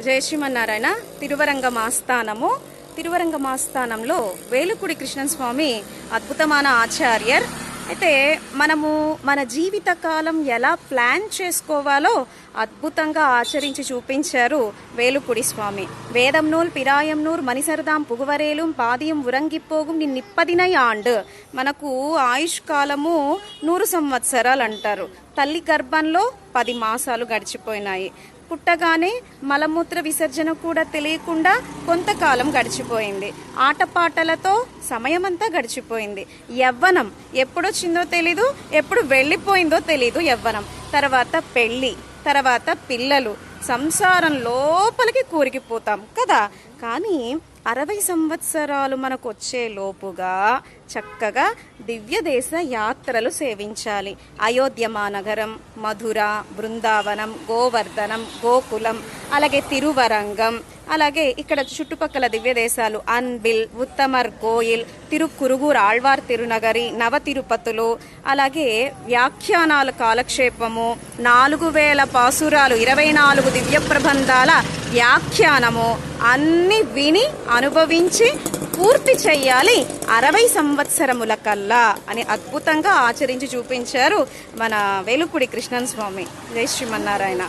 జయ శ్రీమన్నారాయణ. తిరువరంగమాస్థానము. తిరువరంగమాస్థానంలో వేలుకుడి కృష్ణన్ స్వామి అద్భుతమైన ఆచార్యర్. అయితే మనము మన జీవిత కాలం ఎలా ప్లాన్ చేసుకోవాలో అద్భుతంగా ఆచరించి చూపించారు వేలుకుడి స్వామి. వేదం నూల్ పిరాయం నూర్ మణిసరదాం పుగువరేలు పాదియం ఉరంగిపోగు నిప్పదినై ఆండ్. మనకు ఆయుష్ కాలము 100 సంవత్సరాలు అంటారు. తల్లి గర్భంలో 10 మాసాలు గడిచిపోయినాయి. పుట్టగానే మలమూత్ర విసర్జన కూడా తెలియకుండా కొంతకాలం గడిచిపోయింది. ఆటపాటలతో సమయమంతా గడిచిపోయింది. యవ్వనం ఎప్పుడొచ్చిందో తెలీదు, ఎప్పుడు వెళ్ళిపోయిందో తెలీదు. యవ్వనం తర్వాత పెళ్ళి, తర్వాత పిల్లలు, సంసారం లోపలికి కూరికిపోతాం కదా. కానీ 60 సంవత్సరాలు మనకు వచ్చే లోపుగా చక్కగా దివ్యదేశ యాత్రలు సేవించాలి. అయోధ్య మానగరం, మధుర, బృందావనం, గోవర్ధనం, గోకులం, అలాగే తిరువరంగం, అలాగే ఇక్కడ చుట్టుపక్కల దివ్యదేశాలు అన్బిల్, ఉత్తమర్ కోయిల్, తిరుక్కురుగూర్ ఆళ్వార్ తిరునగరి, నవ తిరుపతులు, అలాగే వ్యాఖ్యానాల కాలక్షేపము, 4000 పాసురాలు, 24 దివ్య ప్రబంధాల వ్యాఖ్యానము అన్ని విని అనుభవించి పూర్తి చెయ్యాలి 60 సంవత్సరముల కల్లా అని అద్భుతంగా ఆచరించి చూపించారు మన వేలుకుడి కృష్ణన్ స్వామి. జై శ్రీమన్నారాయణ.